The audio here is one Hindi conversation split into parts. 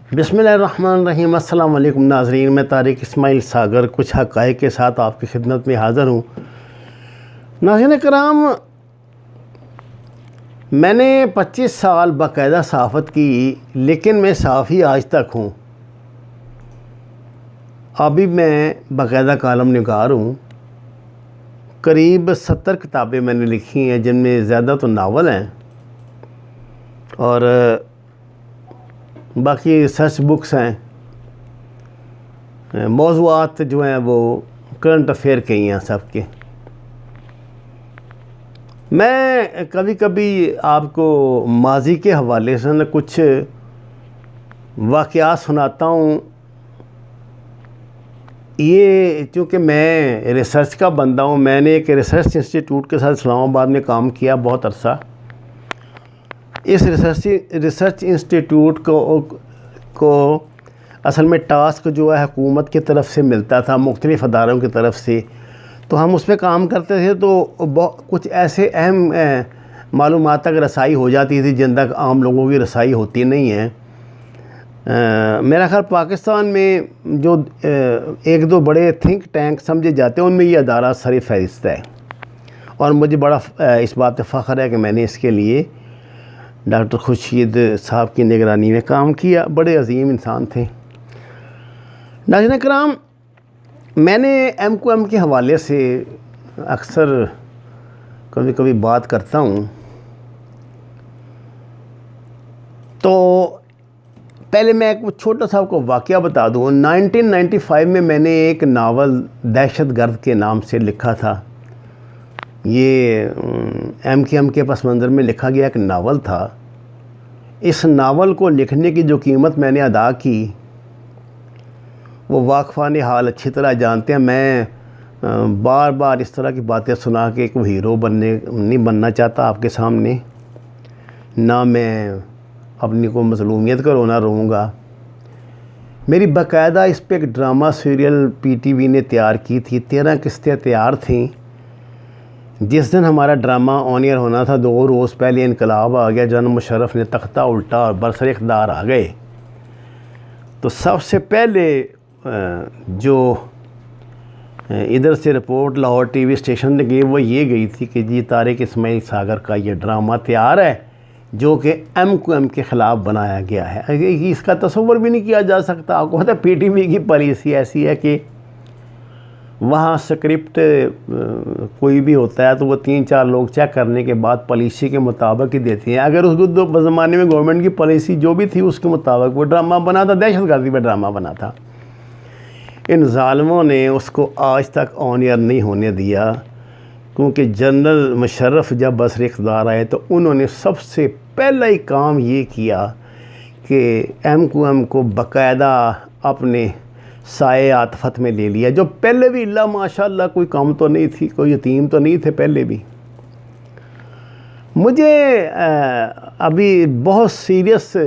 बिस्मिल्लाहिर्रहमानिर्रहीम। अस्सलाम वालेकुम नाज़रीन, मैं तारिक इस्माइल सागर कुछ हक़ाइक़ के साथ आपकी खिदमत में हाज़िर हूँ। नाज़रीन कराम, मैंने 25 साल बाकायदा सहाफ़त की, लेकिन मैं सहाफ़ी आज तक हूँ। अभी मैं बाकायदा कालम निगार हूँ। करीब 70 किताबें मैंने लिखी हैं, जिनमें ज़्यादा तो नावल हैं और बाकी रिसर्च बुक्स हैं। मौज़ूआत जो हैं वो करंट अफेयर के ही हैं सबके। मैं कभी कभी आपको माजी के हवाले से कुछ वाक़यात सुनाता हूँ। ये चूँकि मैं रिसर्च का बंदा हूँ, मैंने एक रिसर्च इंस्टीट्यूट के साथ इस्लामाबाद में काम किया बहुत अरसा। इस रिसर्च इंस्टीट्यूट को असल में टास्क जो है हुकूमत की तरफ से मिलता था, मुख्तलिफ़ अदारों की तरफ से। तो हम उस पर काम करते थे, तो कुछ ऐसे अहम मालूमात तक रसाई हो जाती थी जिन तक आम लोगों की रसाई होती नहीं है। मेरा ख्याल पाकिस्तान में जो एक दो बड़े थिंक टैंक समझे जाते हैं, उनमें ये अदारा सर फहरिस्त है और मुझे बड़ा इस बात पर फ़ख्र है कि मैंने इसके लिए डॉक्टर खुर्शीद साहब की निगरानी में काम किया। बड़े अजीम इंसान थे। नाज़रीन कराम, मैंने MQM के हवाले से अक्सर कभी कभी बात करता हूँ। तो पहले मैं एक छोटा सा आपको वाक़या बता दूँ। 1995 में मैंने एक नावल दहशतगर्द के नाम से लिखा था। ये MQM के पस मंज़र में लिखा गया एक नावल था। इस नावल को लिखने की जो कीमत मैंने अदा की, वो वाक़फ़ान हाल अच्छी तरह जानते हैं। मैं बार बार इस तरह की बातें सुना के एक हीरो नहीं बनना चाहता आपके सामने। ना मैं अपनी को मज़लूमियत का रोना रोऊँगा। मेरी बाकायदा इस पे एक ड्रामा सीरियल PTV ने तैयार की थी। 13 किस्तें तैयार थीं। जिस दिन हमारा ड्रामा ऑन एयर होना था, 2 रोज़ पहले इनकलाब आ गया। जनरल मुशर्रफ ने तख्ता उल्टा और बरसर इक़्तिदार आ गए। तो सबसे पहले जो इधर से रिपोर्ट लाहौर TV स्टेशन ने गई, वो ये गई थी कि जी तारिक इस्माइल सागर का ये ड्रामा तैयार है, जो कि MQM के ख़िलाफ़ बनाया गया है। इसका तसव्वुर भी नहीं किया जा सकता। आपको पता है PTV की पॉलिसी ऐसी है कि वहाँ स्क्रिप्ट कोई भी होता है तो वो 3-4 लोग चेक करने के बाद पॉलिसी के मुताबिक ही देते हैं। अगर उस ज़माने में गवर्नमेंट की पॉलिसी जो भी थी उसके मुताबिक वो ड्रामा बना था, दहशतगर्दी पर ड्रामा बना था। इन ज़ालिमों ने उसको आज तक ऑन एयर नहीं होने दिया, क्योंकि जनरल मुशर्रफ जब बसर इक़्तिदार आए तो उन्होंने सबसे पहला ही काम ये किया कि MQM को बाकायदा अपने साए आतफत में ले लिया। जो पहले भी अल्लाह माशाअल्लाह कोई कम तो नहीं थी, कोई यतीम तो नहीं थे पहले भी। मुझे अभी बहुत सीरियस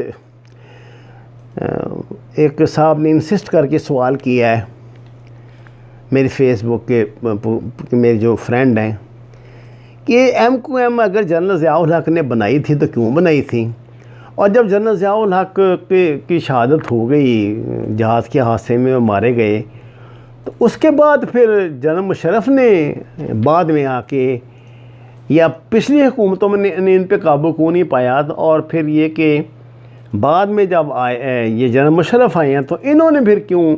एक साहब ने इंसिस्ट करके सवाल किया है मेरे फेसबुक के मेरे जो फ्रेंड हैं कि MQM अगर जनरल ज़ियाउल हक ने बनाई थी तो क्यों बनाई थी, और जब जनरल ज़ियाउल हक की शहादत हो गई, जहाज़ के हादसे में वो मारे गए, तो उसके बाद फिर जनरल मुशर्रफ ने बाद में आके या पिछली हुकूमतों में इन पे काबू को नहीं पाया। और फिर ये कि बाद में जब आए ये जनरल मुशर्रफ आए हैं, तो इन्होंने फिर क्यों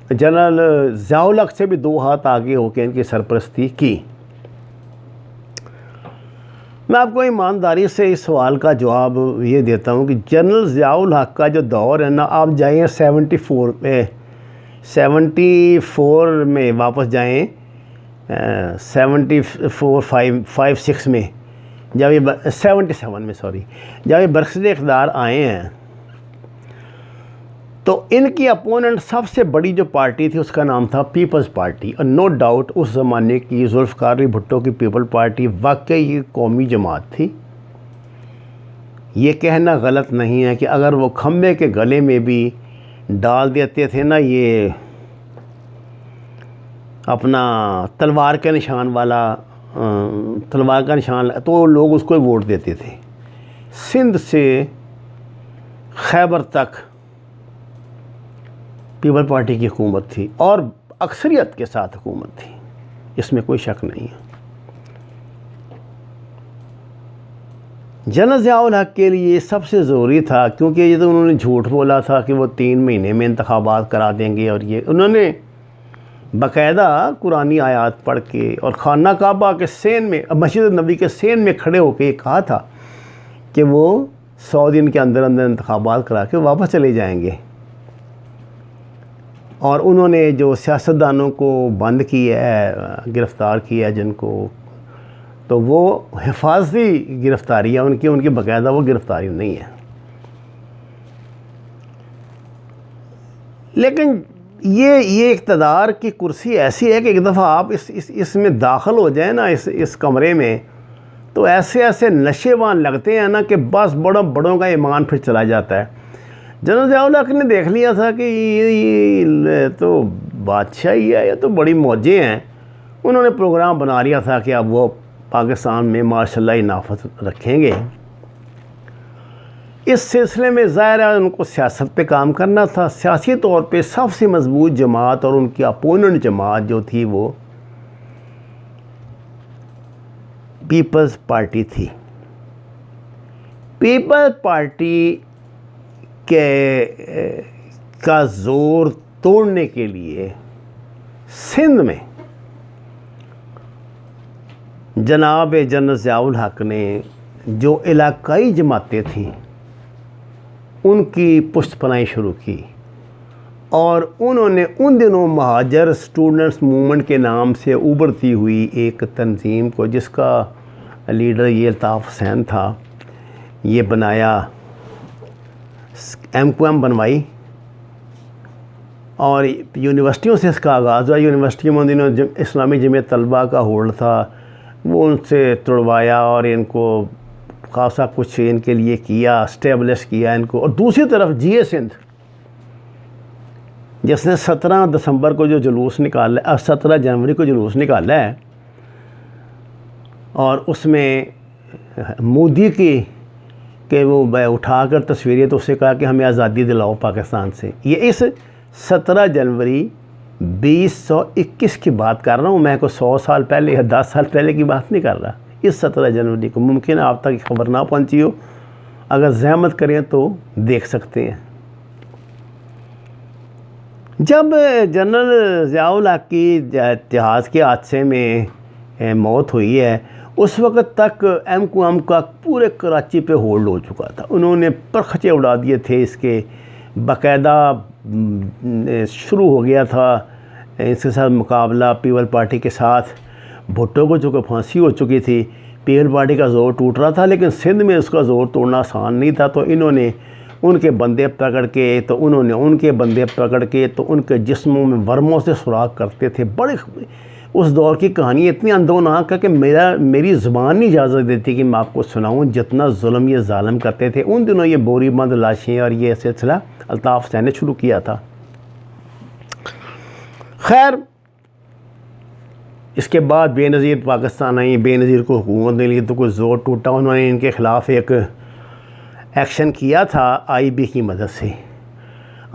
जनरल ज़ियाउल हक से भी 2 हाथ आगे होकर इनकी सरपरस्ती की। मैं आपको ईमानदारी से इस सवाल का जवाब ये देता हूँ कि जनरल ज़ियाउल हक का जो दौर है ना, आप जाएँ 74 में वापस जाएँ, 74-5-6 में, जब ये 77 में सॉरी, जब ये बरसर इक़्तिदार आए हैं, तो इनकी अपोनेंट सबसे बड़ी जो पार्टी थी उसका नाम था पीपल्स पार्टी। और नो डाउट उस ज़माने की जुल्फ़िकार अली भुट्टो की पीपल पार्टी वाकई ये कौमी जमात थी। ये कहना गलत नहीं है कि अगर वो खम्बे के गले में भी डाल देते थे ना ये अपना तलवार का निशान वाला, तलवार का निशान, तो लोग उसको वोट देते थे। सिंध से खैबर तक पीपल पार्टी की हुकूमत थी और अक्सरियत के साथ हुकूमत थी, इसमें कोई शक नहीं है। जनरल ज़िया उल हक के लिए सबसे ज़रूरी था, क्योंकि ये तो उन्होंने झूठ बोला था कि वो 3 महीने में इंतखाबात करा देंगे, और ये उन्होंने बाकायदा कुरानी आयात पढ़ के और खाना काबा के सेन में, मस्जिद नबी के सेन में खड़े होकर ये कहा था कि वो 100 दिन के अंदर अंदर इंतखाबात करा के वापस चले जाएंगे। और उन्होंने जो सियासतदानों को बंद किया है, गिरफ़्तार किया है जिनको, तो वो हिफाजती गिरफ़्तारी है उनकी बाकायदा वो गिरफ़्तारी नहीं है। लेकिन ये इक़्तिदार की कुर्सी ऐसी है कि एक दफ़ा आप इसमें दाखिल हो जाए ना, इस कमरे में, तो ऐसे ऐसे नशेबान लगते हैं ना कि बस बड़ों का ईमान फिर चला जाता है। जनरल ज़िया उल हक ने देख लिया था कि ये तो बादशाह ही है, ये तो बड़ी मौजें हैं। उन्होंने प्रोग्राम बना लिया था कि अब वो पाकिस्तान में मार्शल नाफज रखेंगे। इस सिलसिले में ज़ाहिर है उनको सियासत पे काम करना था। सियासी तौर पे सबसे मजबूत जमात और उनकी अपोनेंट जमात जो थी वो पीपल्स पार्टी थी। पीपल्स पार्टी का ज़ोर तोड़ने के लिए सिंध में जनाब जनरल ज़िया उल हक ने जो इलाकाई जमातें थीं उनकी पुष्टपनाही शुरू की, और उन्होंने उन दिनों महाजर स्टूडेंट्स मूवमेंट के नाम से उभरती हुई एक तंजीम को, जिसका लीडर ये अल्ताफ़ हुसैन था, ये बनाया, MQM बनवाई, और यूनिवर्सिटियों से इसका आगाज़ हुआ। यूनिवर्सिटी में उन दिनों इस्लामी जमीयत तलबा का होल्ड था, वो उनसे तुड़वाया और इनको खासा कुछ इनके लिए किया, इस्टेब्लिश किया इनको। और दूसरी तरफ GA सिंध, जिसने 17 दिसंबर को जो जुलूस निकाला, 17 जनवरी को जुलूस निकाला है, और उसमें मोदी के वो उठाकर तस्वीरें, तो उससे कहा कि हमें आज़ादी दिलाओ पाकिस्तान से। ये इस 17 जनवरी 2021 की बात कर रहा हूँ मैं, को 100 साल पहले या 10 साल पहले की बात नहीं कर रहा। इस 17 जनवरी को, मुमकिन है आप तक खबर ना पहुँची हो, अगर ज़हमत करें तो देख सकते हैं। जब जनरल ज़िया उल हक की जहाज़ के हादसे में मौत हुई है, उस वक़्त तक MQM का पूरे कराची पे होल्ड हो चुका था। उन्होंने परखचे उड़ा दिए थे इसके, बाकायदा शुरू हो गया था इसके साथ मुकाबला पीपल पार्टी के साथ। भुट्टो को चूँकि फांसी हो चुकी थी, पीपल पार्टी का ज़ोर टूट रहा था, लेकिन सिंध में उसका ज़ोर तोड़ना आसान नहीं था। तो इन्होंने उनके बंदे पकड़ के, तो उन्होंने उनके बंदे पकड़ के, तो उनके जिस्मों में वर्मों से सुराख करते थे। बड़े उस दौर की कहानी इतनी अंदोनाक है कि मेरी ज़ुबान नहीं इजाज़त देती कि मैं आपको सुनाऊँ, जितना जुल्म ये ज़ालिम करते थे। उन दिनों ये बोरीबंद लाशें और ये सिलसिला अल्ताफ़ हुसैन ने शुरू किया था। खैर, इसके बाद बेनज़ीर पाकिस्तान आई, बेनज़ीर को हुकूमत मिली तो कुछ ज़ोर टूटा। उन्होंने इनके ख़िलाफ़ एक एक्शन किया था IB की मदद से।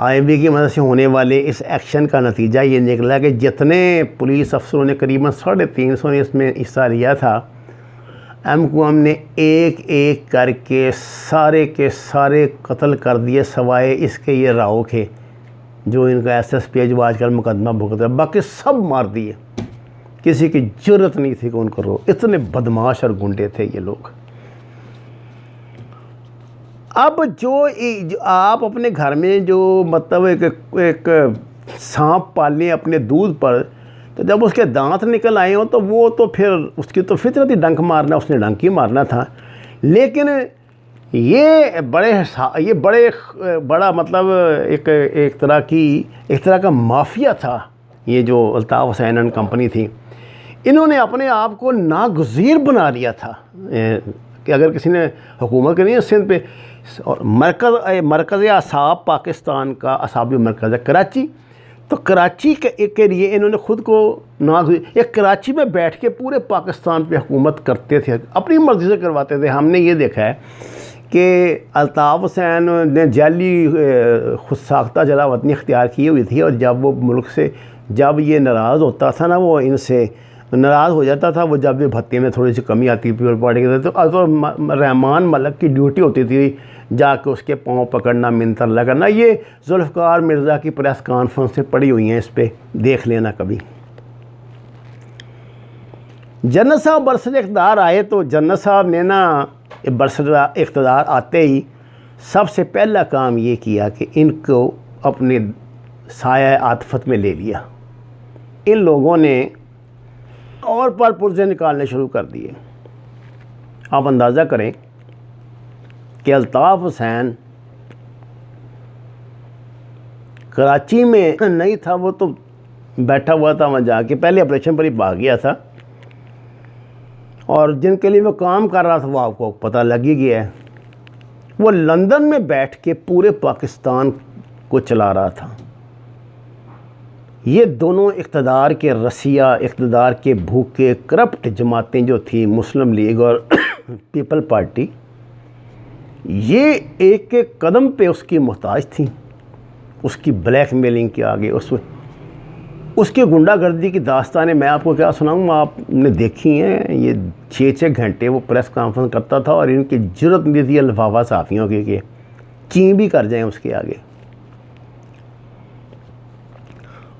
IB की मदद से होने वाले इस एक्शन का नतीजा ये निकला कि जितने पुलिस अफसरों ने, करीबन 350 ने इसमें हिस्सा लिया था, MQM ने एक एक करके सारे के सारे कत्ल कर दिए, सवाए इसके ये राव के जो इनका SSP जो आजकल मुकदमा भुगत है, बाकी सब मार दिए। किसी की जरूरत नहीं थी कि उनको रो, इतने बदमाश और गुंडे थे ये लोग। अब जो आप अपने घर में जो मतलब एक सांप पाल लें अपने दूध पर, तो जब उसके दांत निकल आए हो तो वो तो फिर उसकी तो फितरत ही डंक मारना, उसने डंक ही मारना था। लेकिन ये बड़ा मतलब एक तरह का माफिया था ये जो अल्ताफ़ हुसैन एंड कंपनी थी। इन्होंने अपने आप को नागज़ीर बना लिया था कि अगर किसी ने हुकूमत करनी है सिंध पे, और मरकज़ असाब पाकिस्तान का असाबी मरकज़ है कराची, तो कराची के लिए इन्होंने ख़ुद को एक कराची में बैठ के पूरे पाकिस्तान पे हुकूमत करते थे, अपनी मर्ज़ी से करवाते थे। हमने ये देखा है कि अल्ताफ़ हुसैन ने जाली खुद साख्ता जला वतनी इख्तियार की हुई थी, और जब वो मुल्क से जब ये नाराज़ होता था ना, वो इनसे नाराज़ हो जाता था, वो जब भी भत्ते में थोड़ी सी कमी आती पीपल पार्टी के, तो रहमान मलक की ड्यूटी होती थी जाके उसके पाँव पकड़ना, मिन्नत अल्लाह करना। ये जुल्फ़िकार मिर्ज़ा की प्रेस कॉन्फ्रेंस से पड़ी हुई हैं, इस पर देख लेना कभी। जनरल साहब बरसर इक़्तिदार आए तो जनरल साहब ने ना बरसर इक़्तिदार आते ही सबसे पहला काम ये किया कि इनको अपने साया आतफत में ले लिया। इन लोगों ने और पर पुर्जे निकालने शुरू कर दिए। आप अंदाज़ा करें कि अल्ताफ़ हुसैन कराची में नहीं था, वो तो बैठा हुआ था वहाँ जाके, पहले ऑपरेशन पर ही भाग गया था, और जिनके लिए वो काम कर रहा था वो आपको पता लग ही गया है। वो लंदन में बैठ के पूरे पाकिस्तान को चला रहा था। ये दोनों इक़्तिदार के रसिया, इक़्तिदार के भूखे करप्ट जमातें जो थी, मुस्लिम लीग और पीपल पार्टी, ये एक एक कदम पे उसकी मोहताज थी, उसकी ब्लैकमेलिंग के आगे, उसकी गुंडागर्दी की दास्तानें मैं आपको क्या सुनाऊँ, आपने देखी हैं। ये 6-6 घंटे वो प्रेस कॉन्फ्रेंस करता था, और इनकी जुर्रत नहीं थी लिफाफा साफ़ियों की कि चीं भी कर जाएं उसके आगे।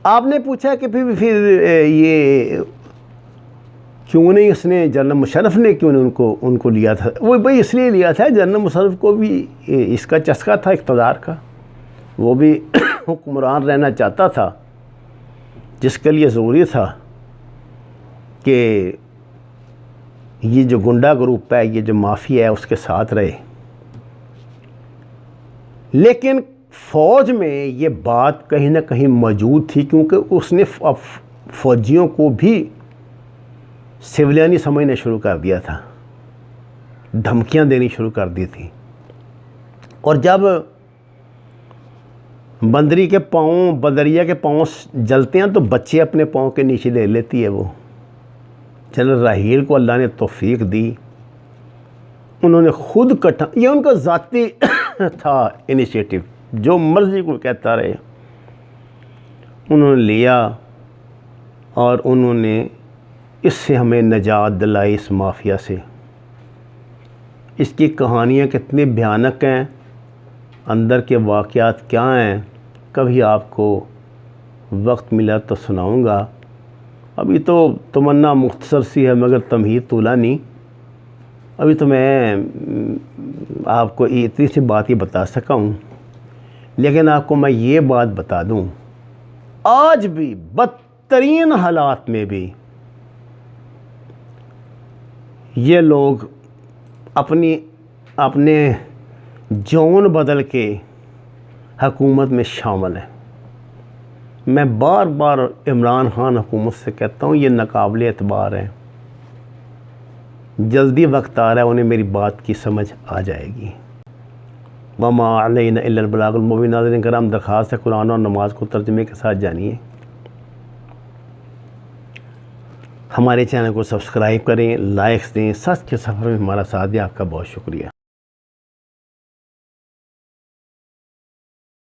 आपने पूछा कि फिर ये क्यों नहीं उसने, जनरल मुशर्रफ ने क्यों नहीं उनको लिया था? वो भाई इसलिए लिया था, जनरल मुशर्रफ को भी इसका चस्का था इक़्तिदार का, वो भी हुक्मरान रहना चाहता था, जिसके लिए ज़रूरी था कि ये जो गुंडा ग्रुप है, ये जो माफिया है, उसके साथ रहे। लेकिन फ़ौज में ये बात कहीं ना कहीं मौजूद थी, क्योंकि उसने फ़ौजियों को भी सिविलियन समझना शुरू कर दिया था, धमकियां देनी शुरू कर दी थी। और जब बंदरिया के पाँव जलते हैं तो बच्चे अपने पाँव के नीचे ले लेती है वो। जनरल राहील को अल्लाह ने तौफीक दी, उन्होंने खुद कटा, ये उनका ज़ाती था इनिशिएटिव, जो मर्ज़ी को कहता रहे, उन्होंने लिया और उन्होंने इससे हमें निजात दिलाई, इस माफिया से। इसकी कहानियाँ कितनी भयानक हैं, अंदर के वाक़यात क्या हैं, कभी आपको वक्त मिला तो सुनाऊंगा। अभी तो तमन्ना मुख्तसर सी है, मगर तमहीद तूला नहीं। अभी तो मैं आपको इतनी सी बात ही बता सका हूँ, लेकिन आपको मैं ये बात बता दूँ, आज भी बदतरीन हालात में भी ये लोग अपने जौन बदल के हुकूमत में शामिल हैं। मैं बार बार इमरान खान हुकूमत से कहता हूँ, ये नाकाबिल एतबार है, जल्दी वक्त आ रहा है, उन्हें मेरी बात की समझ आ जाएगी। वमा अलैना इल्लल बलागुल मुबीन। नाज़रीन करम, दरख्वास्त है कुरान और नमाज को तर्जुमे के साथ जानिए। हमारे चैनल को सब्सक्राइब करें, लाइक्स दें, सच के सफ़र में हमारा साथ दें। आपका बहुत शुक्रिया।